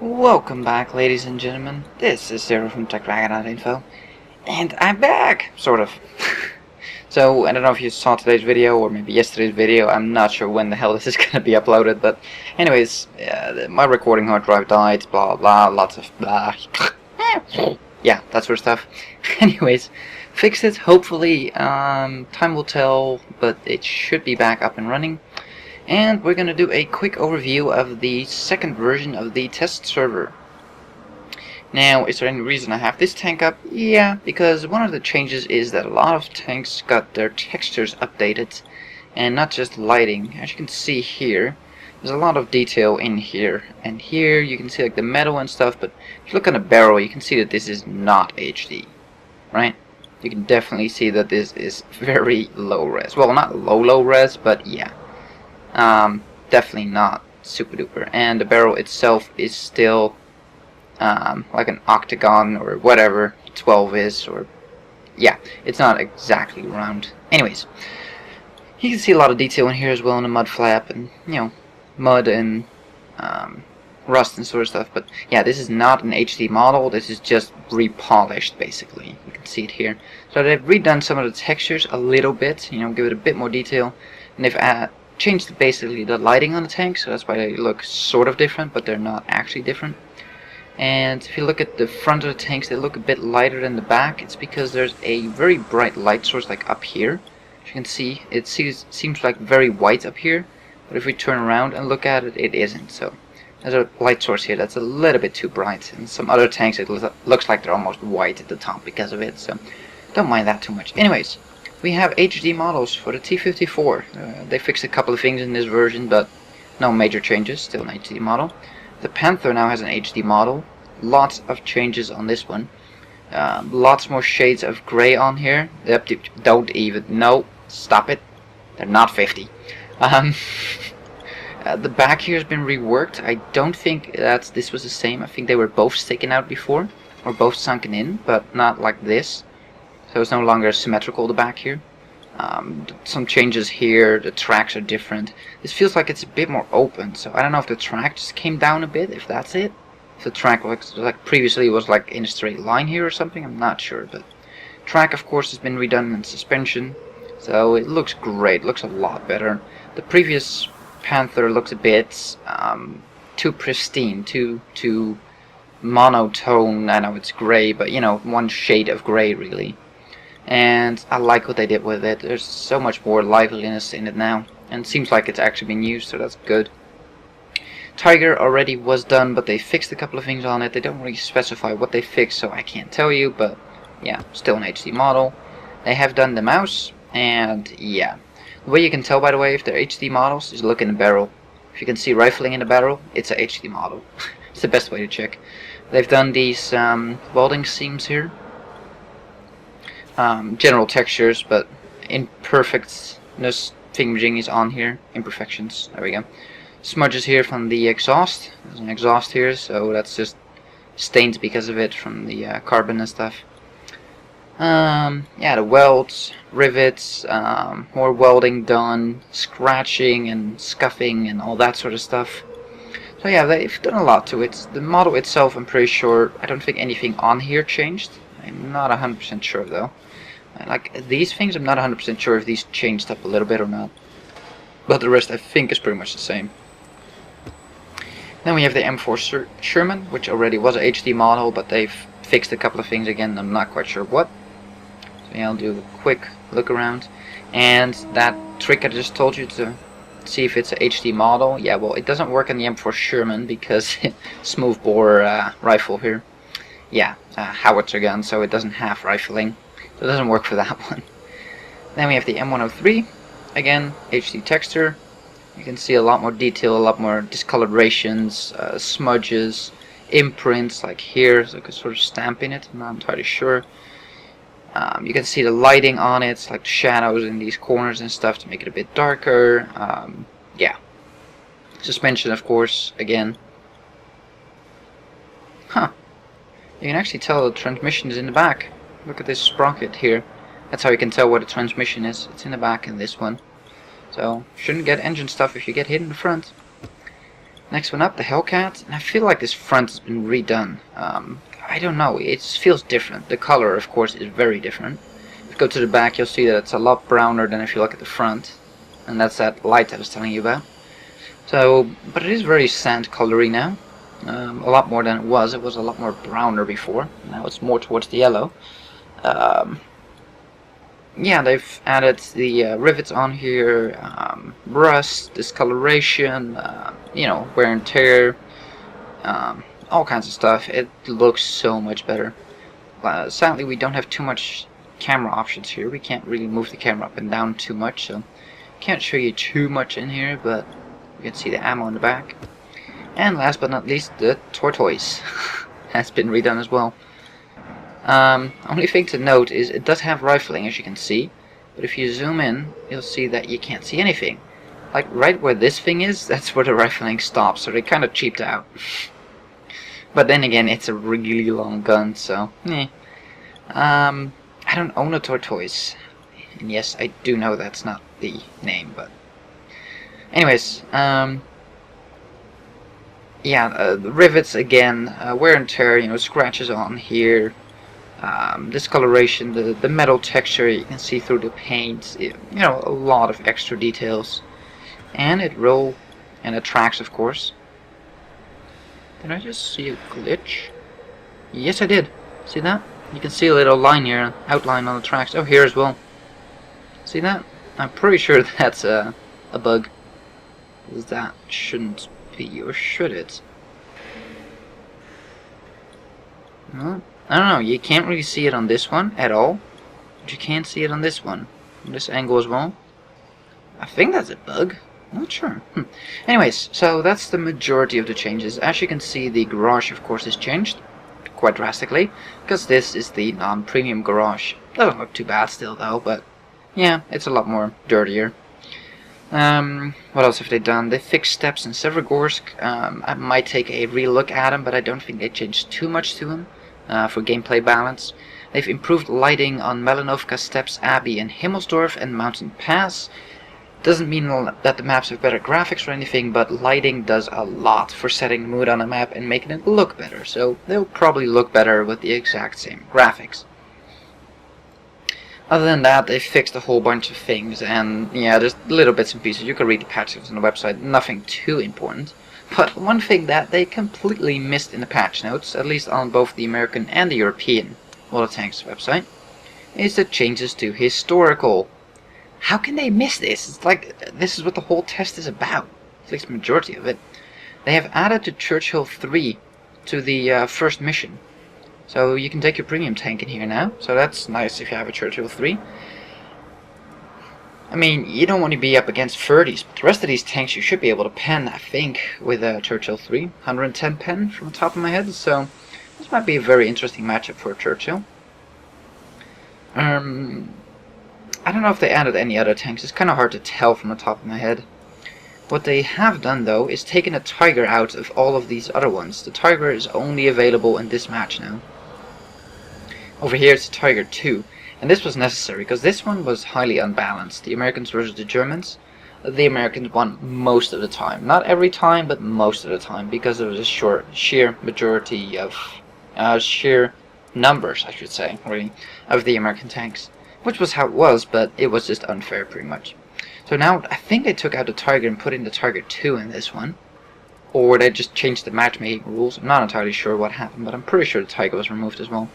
Welcome back, ladies and gentlemen. This is Sarah from TechDragon.info, and I'm back, sort of. So, I don't know if you saw today's video, or maybe yesterday's video. I'm not sure when the hell this is gonna be uploaded, but anyways, my recording hard drive died, blah blah, lots of blah. Yeah, that sort of stuff. Anyways, fixed it, hopefully. Time will tell, but it should be back up and running. And we're going to do a quick overview of the second version of the test server. Now, is there any reason I have this tank up? Yeah, because one of the changes is that a lot of tanks got their textures updated, and not just lighting. As you can see here, there's a lot of detail in here, and here you can see like the metal and stuff, but if you look on the barrel, you can see that this is not HD, right? You can definitely see that this is very low res. Well, not low res, but yeah. Definitely not super duper, and the barrel itself is still like an octagon or whatever 12 is, or yeah, it's not exactly round. Anyways, you can see a lot of detail in here as well in the mud flap, and you know, mud and rust and sort of stuff. But yeah, this is not an HD model. This is just repolished, basically. You can see it here. So they've redone some of the textures a little bit, you know, give it a bit more detail, and they've changed basically the lighting on the tank, so that's why they look sort of different, but they're not actually different. And if you look at the front of the tanks, they look a bit lighter than the back. It's because there's a very bright light source like up here. As you can see, it seems like very white up here, but if we turn around and look at it, it isn't. So there's a light source here that's a little bit too bright, and some other tanks it looks like they're almost white at the top because of it, so don't mind that too much. Anyways, we have HD models for the T54. They fixed a couple of things in this version, but no major changes, still an HD model. The Panther now has an HD model. Lots of changes on this one. Lots more shades of gray on here. Don't even, no, stop it. They're not 50. The back here has been reworked. I don't think that this was the same. I think they were both sticking out before, or both sunken in, but not like this. So it's no longer symmetrical, the back here. Some changes here, the tracks are different. This feels like it's a bit more open, so I don't know if the track just came down a bit, if that's it. If the track looks like previously was like in a straight line here or something, I'm not sure. But track, of course, has been redone in suspension, so it looks great, looks a lot better. The previous Panther looks a bit too pristine, too monotone. I know it's gray, but you know, one shade of gray really. And I like what they did with it. There's so much more liveliness in it now, and it seems like it's actually been used, so that's good. Tiger already was done, but they fixed a couple of things on it. They don't really specify what they fixed, so I can't tell you, but yeah, still an HD model. They have done the mouse, and yeah. The way you can tell, by the way, if they're HD models is look in the barrel. If you can see rifling in the barrel, it's a HD model. It's the best way to check. They've done these welding seams here. General textures, but imperfectness thingamajig is on here. Imperfections, there we go. Smudges here from the exhaust. There's an exhaust here, so that's just stained because of it from the carbon and stuff. Yeah, the welds, rivets, more welding done, scratching and scuffing and all that sort of stuff. So yeah, they've done a lot to it. The model itself, I'm pretty sure, I don't think anything on here changed. I'm not 100% sure though. Like these things, I'm not 100% sure if these changed up a little bit or not. But the rest I think is pretty much the same. Then we have the M4 Sherman, which already was an HD model, but they've fixed a couple of things again, I'm not quite sure what. So yeah, I'll do a quick look around. And that trick I just told you to see if it's a HD model, yeah, well, it doesn't work on the M4 Sherman because smooth bore rifle here. Yeah, howitzer gun, so it doesn't have rifling. So it doesn't work for that one. Then we have the M103. Again, HD texture. You can see a lot more detail, a lot more discolorations, smudges, imprints, like here. So I could sort of stamp in it, I'm not entirely sure. You can see the lighting on it, like the shadows in these corners and stuff to make it a bit darker. Yeah. Suspension, of course, again. Huh. You can actually tell the transmission is in the back. Look at this sprocket here. That's how you can tell where the transmission is. It's in the back in this one. So, shouldn't get engine stuff if you get hit in the front. Next one up, the Hellcat, and I feel like this front has been redone. I don't know, it feels different. The color, of course, is very different. If you go to the back, you'll see that it's a lot browner than if you look at the front, and that's that light I was telling you about. So, but it is very sand colory now, a lot more than it was. It was a lot more browner before. Now it's more towards the yellow. Yeah, they've added the rivets on here, rust, discoloration, you know, wear and tear, all kinds of stuff. It looks so much better. Sadly, we don't have too much camera options here. We can't really move the camera up and down too much, so can't show you too much in here, but you can see the ammo in the back. And last but not least, the Tortoise has been redone as well. Only thing to note is it does have rifling, as you can see, but if you zoom in, you'll see that you can't see anything. Like right where this thing is, that's where the rifling stops, so they kind of cheaped out. But then again, it's a really long gun, so I don't own a Tortoise, and yes, I do know that's not the name, but anyways, yeah, the rivets again, wear and tear, you know, scratches on here. Discoloration, the metal texture, you can see through the paint, you know, a lot of extra details. And it tracks, of course. Did I just see a glitch? Yes, I did. See that? You can see a little line here, outline on the tracks. Oh, here as well. See that? I'm pretty sure that's a bug. That shouldn't be, or should it? No. I don't know, you can't really see it on this one at all, but you can see it on this one, on this angle as well. I think that's a bug, I'm not sure. Anyways, so that's the majority of the changes. As you can see, the garage of course is changed, quite drastically, because this is the non-premium garage. Doesn't look too bad still though, but yeah, it's a lot more dirtier. What else have they done? They fixed steps in Severogorsk. I might take a relook at them, but I don't think they changed too much to them. For gameplay balance. They've improved lighting on Malinovka steps, Abbey, and Himmelsdorf and Mountain Pass. Doesn't mean that the maps have better graphics or anything, but lighting does a lot for setting mood on a map and making it look better, so they'll probably look better with the exact same graphics. Other than that, they fixed a whole bunch of things, and yeah, there's little bits and pieces. You can read the patch notes on the website, nothing too important. But one thing that they completely missed in the patch notes, at least on both the American and the European World of Tanks website, is the changes to historical. How can they miss this? It's like, this is what the whole test is about, at least the majority of it. They have added the Churchill 3 to the first mission. So you can take your premium tank in here now, so that's nice if you have a Churchill 3. I mean, you don't want to be up against 30s, but the rest of these tanks you should be able to pen, I think, with a Churchill 3. 110 pen from the top of my head, so this might be a very interesting matchup for a Churchill. I don't know if they added any other tanks, it's kind of hard to tell from the top of my head. What they have done, though, is taken a Tiger out of all of these other ones. The Tiger is only available in this match now. Over here it's the Tiger 2. And this was necessary, because this one was highly unbalanced. The Americans versus the Germans. The Americans won most of the time. Not every time, but most of the time, because there was a sheer majority of, sheer numbers, I should say, really, of the American tanks. Which was how it was, but it was just unfair, pretty much. So now, I think they took out the Tiger and put in the Tiger 2 in this one. Or they just changed the matchmaking rules. I'm not entirely sure what happened, but I'm pretty sure the Tiger was removed as well.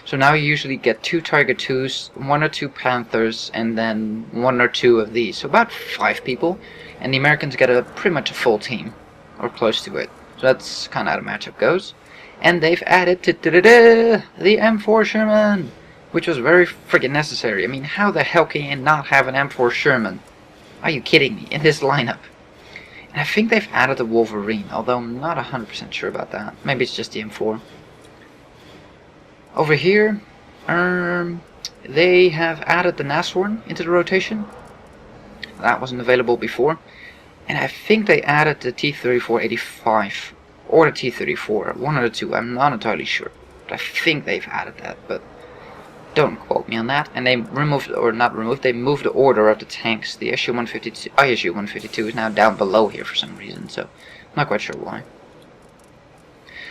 So now you usually get 2 Tiger 2s, 1 or 2 Panthers, and then 1 or 2 of these. So about 5 people. And the Americans get pretty much a full team, or close to it. So that's kind of how the matchup goes. And they've added the M4 Sherman, which was very freaking necessary. I mean, how the hell can you not have an M4 Sherman? Are you kidding me? In this lineup. And I think they've added the Wolverine, although I'm not 100% sure about that. Maybe it's just the M4. Over here, they have added the Nashorn into the rotation. That wasn't available before. And I think they added the T-34-85 or the T-34, one of the two, I'm not entirely sure. But I think they've added that, but don't quote me on that. And they removed, or not removed, they moved the order of the tanks. The ISU-152 is now down below here for some reason, so Not quite sure why.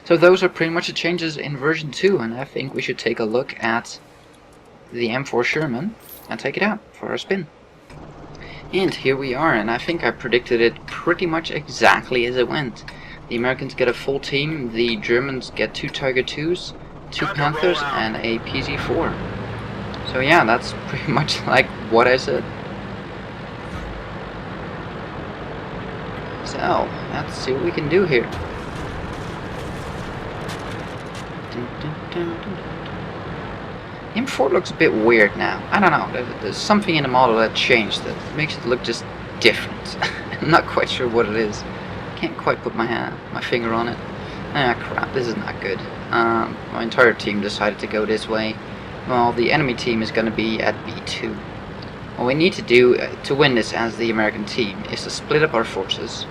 So those are pretty much the changes in version 2, and I think we should take a look at the M4 Sherman and take it out for a spin. And here we are, and I think I predicted it pretty much exactly as it went. The Americans get a full team, the Germans get 2 Tiger IIs, 2 Panthers, and a PZ4. So yeah, that's pretty much like what I said. So, let's see what we can do here. M4 looks a bit weird now. I don't know, there's something in the model that changed that makes it look just different. I'm not quite sure what it is. Can't quite put my finger on it. Ah crap, this is not good. My entire team decided to go this way. Well, the enemy team is going to be at B2. What we need to do to win this as the American team is to split up our forces.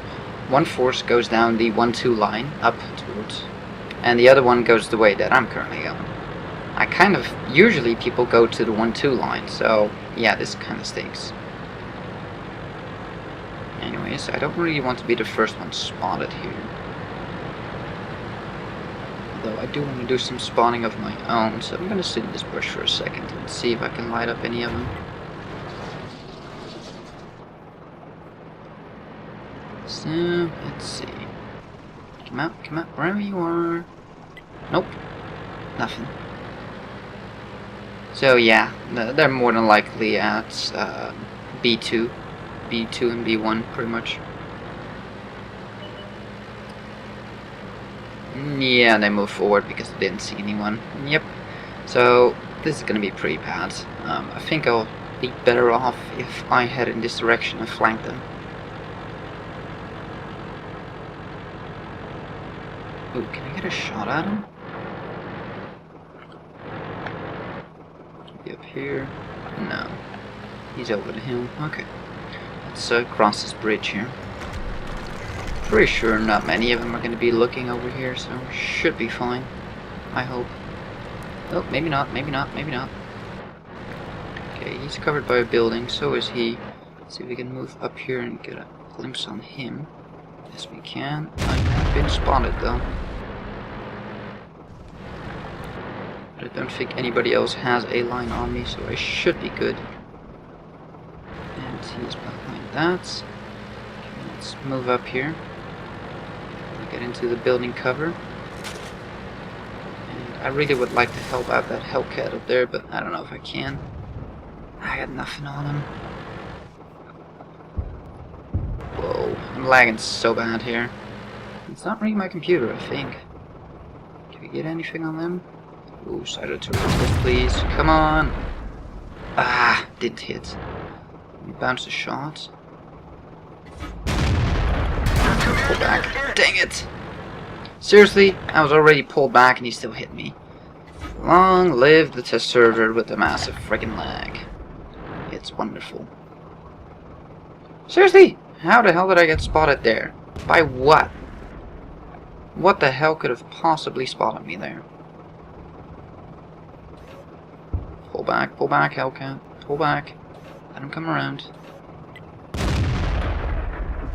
One force goes down the 1-2 line, up towards, and the other one goes the way that I'm currently going. Usually people go to the 1-2 line, so yeah, this kind of stinks. Anyways, I don't really want to be the first one spotted here. Although I do want to do some spawning of my own, so I'm going to sit in this bush for a second and see if I can light up any of them. So, let's see. Come out, wherever you are. Nope, nothing. So yeah, they're more than likely at B2 and B1 pretty much. Yeah, they moved forward because they didn't see anyone. Yep. So this is gonna be pretty bad. I think I'll be better off if I head in this direction and flank them. Ooh, can I get a shot at him? Up here? No. He's over the hill. Okay. Let's cross this bridge here. Pretty sure not many of them are going to be looking over here, so should be fine. I hope. Oh, maybe not, maybe not, maybe not. Okay, he's covered by a building, so is he. Let's see if we can move up here and get a glimpse on him. Yes, we can. I've been spotted, though. But I don't think anybody else has a line on me, so I should be good. And he's behind that. Okay, let's move up here. Get into the building cover. And I really would like to help out that Hellcat up there, but I don't know if I can. I got nothing on him. Whoa, I'm lagging so bad here. It's not really my computer, I think. Can we get anything on them? Ooh, Sata Tortoise, please. Come on! Ah, didn't hit. Let me bounce a shot. Pull back. Dang it! Seriously, I was already pulled back and he still hit me. Long live the test server with the massive friggin' lag. It's wonderful. Seriously, how the hell did I get spotted there? By what? What the hell could have possibly spotted me there? Pull back, Hellcat. Pull back. Let him come around.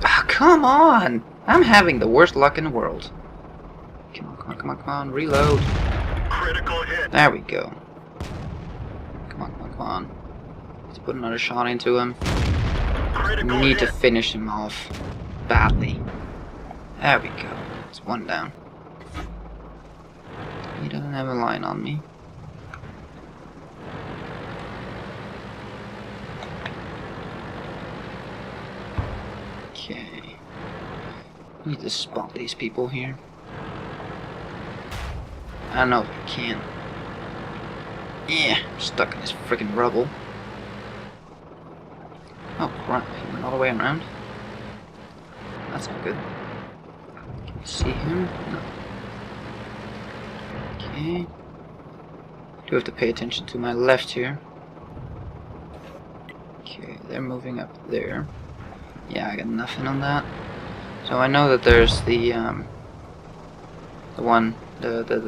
Ah, come on! I'm having the worst luck in the world. Come on, come on, come on, come on. Reload. Critical hit. There we go. Come on, come on, come on. Let's put another shot into him. Critical We need to hit. finish him off badly. There we go. It's one down. He doesn't have a line on me. Okay. Need to spot these people here. I don't know if I can. Yeah, I'm stuck in this freaking rubble. Oh crap, he went all the way around. That's not good. Can you see him? No. Okay. Do have to pay attention to my left here. Okay, they're moving up there. Yeah, I got nothing on that. So I know that there's the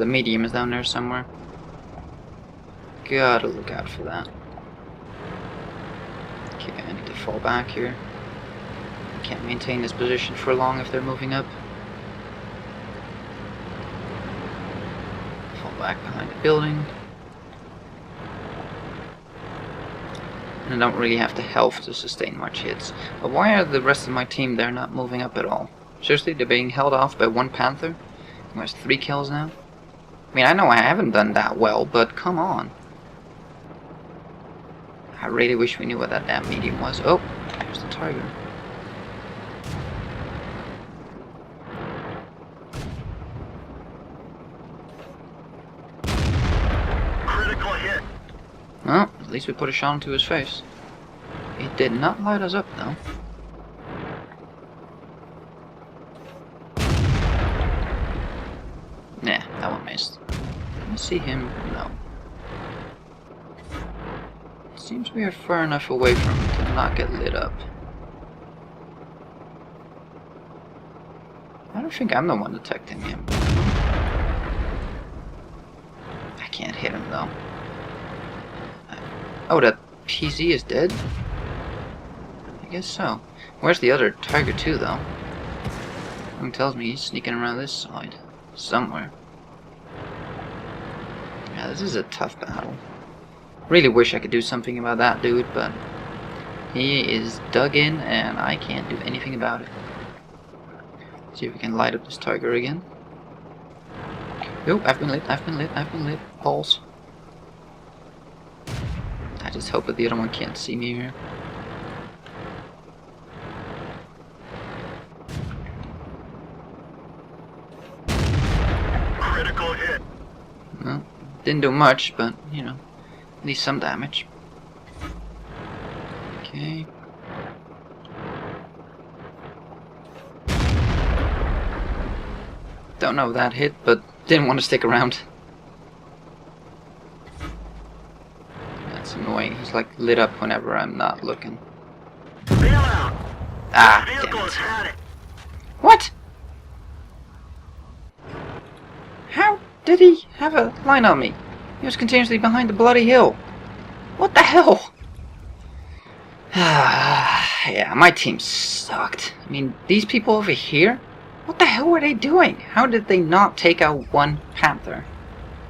medium is down there somewhere. Gotta look out for that. Okay, I need to fall back here. I can't maintain this position for long if they're moving up. back behind the building. And I don't really have the health to sustain much hits. But why are the rest of my team there not moving up at all? Seriously, they're being held off by one Panther who has 3 kills now? I mean, I know I haven't done that well, but come on. I really wish we knew what that damn medium was. Oh, there's the Tiger. Critical hit. Well, at least we put a shot into his face. He did not light us up, though. Nah, that one missed. Can you see him? No. Seems we are far enough away from him to not get lit up. I don't think I'm the one detecting him. I can't hit him though. Oh, that PZ is dead? I guess so. Where's the other Tiger 2 though? Something tells me he's sneaking around this side. Somewhere. Yeah, this is a tough battle. Really wish I could do something about that dude, but he is dug in and I can't do anything about it. See if we can light up this Tiger again. Nope, I've been lit. Balls. I just hope that the other one can't see me here. Critical hit. Well, didn't do much, but, you know, at least some damage. Okay. Don't know if that hit, but didn't want to stick around. That's annoying. He's like lit up whenever I'm not looking. Bail out. Ah, This damn vehicle has it. had it. What? How did he have a line on me? He was continuously behind the bloody hill. What the hell? Yeah, my team sucked. I mean, these people over here? What the hell were they doing? How did they not take out one Panther?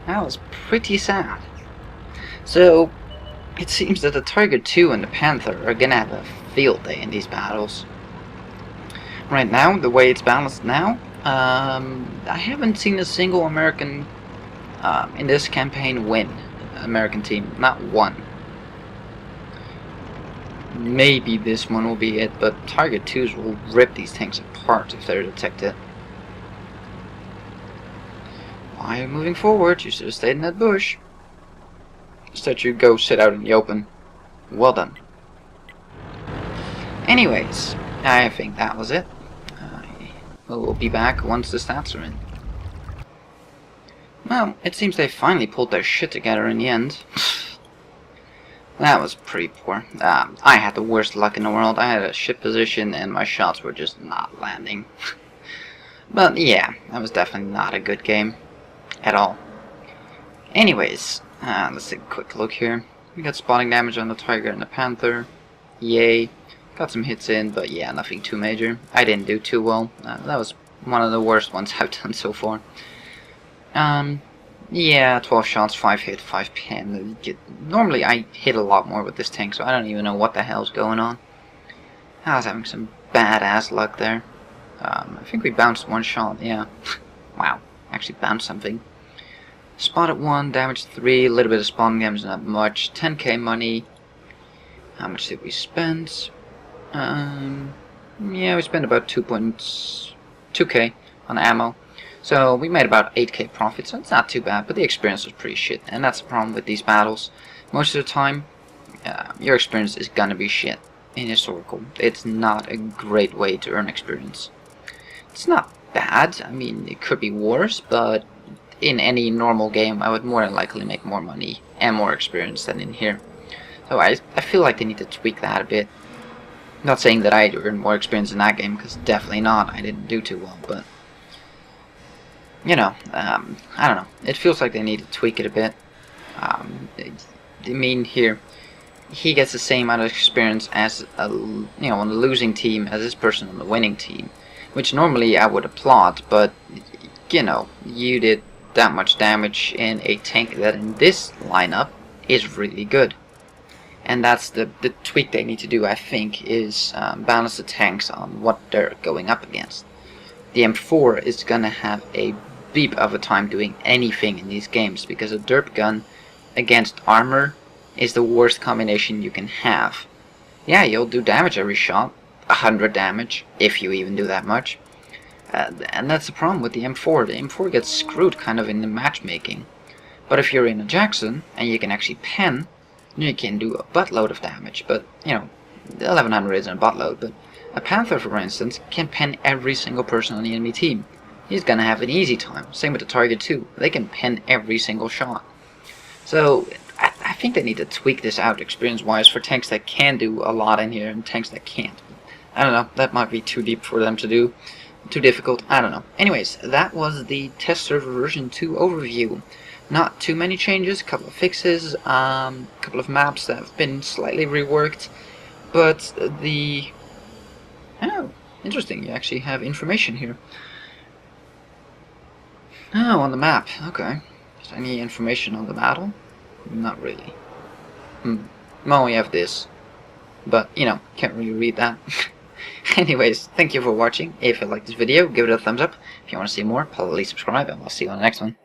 That was pretty sad. So, it seems that the Tiger 2 and the Panther are gonna have a field day in these battles. Right now, the way it's balanced now, I haven't seen a single American in this campaign win. American team, not one. Maybe this one will be it, but Tiger 2s will rip these tanks apart if they're detected. Why are you moving forward? You should have stayed in that bush. Instead you go sit out in the open. Well done. Anyways, I think that was it. We'll be back once the stats are in. Well, it seems they finally pulled their shit together in the end. That was pretty poor. I had the worst luck in the world. I had a shit position and my shots were just not landing. But yeah, that was definitely not a good game. At all. Anyways, let's take a quick look here. We got spotting damage on the Tiger and the Panther. Yay. Got some hits in, but yeah, nothing too major. I didn't do too well. That was one of the worst ones I've done so far. Yeah, 12 shots, 5 hit, 5 pen. Normally I hit a lot more with this tank, so I don't even know what the hell's going on. I was having some badass luck there. I think we bounced 1 shot, yeah. Wow, actually bounced something. Spotted 1, damaged 3, a little bit of spawning damage, not much. 10k money. How much did we spend? Yeah, we spent about 2k on ammo. So we made about 8k profit, so it's not too bad, but the experience was pretty shit. And that's the problem with these battles. Most of the time, your experience is gonna be shit in historical. It's not a great way to earn experience. It's not bad, I mean, it could be worse, but in any normal game, I would more than likely make more money and more experience than in here. So I feel like they need to tweak that a bit. Not saying that I earned more experience in that game, because definitely not. I didn't do too well, but you know, I don't know. It feels like they need to tweak it a bit. I mean, here, he gets the same amount of experience as on the losing team as this person on the winning team, which normally I would applaud, but you know, you did that much damage in a tank that in this lineup is really good. And that's the tweak they need to do, I think, is balance the tanks on what they're going up against. The M4 is gonna have a beep of a time doing anything in these games, because a derp gun against armor is the worst combination you can have. Yeah, you'll do damage every shot, 100 damage, if you even do that much. And that's the problem with the M4. The M4 gets screwed kind of in the matchmaking. But if you're in a Jackson, and you can actually pen, you can do a buttload of damage. But, you know, the 1100 isn't a buttload, but a Panther, for instance, can pen every single person on the enemy team. He's gonna have an easy time. Same with the Target 2. They can pen every single shot. So, I think they need to tweak this out experience-wise for tanks that can do a lot in here and tanks that can't. I don't know, that might be too deep for them to do. Too difficult, I don't know. Anyways, that was the test server version 2 overview. Not too many changes, a couple of fixes, a couple of maps that have been slightly reworked, but the... Oh, interesting, you actually have information here. Oh, on the map, okay. Is there any information on the battle? Not really. Well, we have this, but, you know, can't really read that. Anyways, thank you for watching. If you liked this video, give it a thumbs up. If you want to see more, please subscribe, and I'll see you on the next one.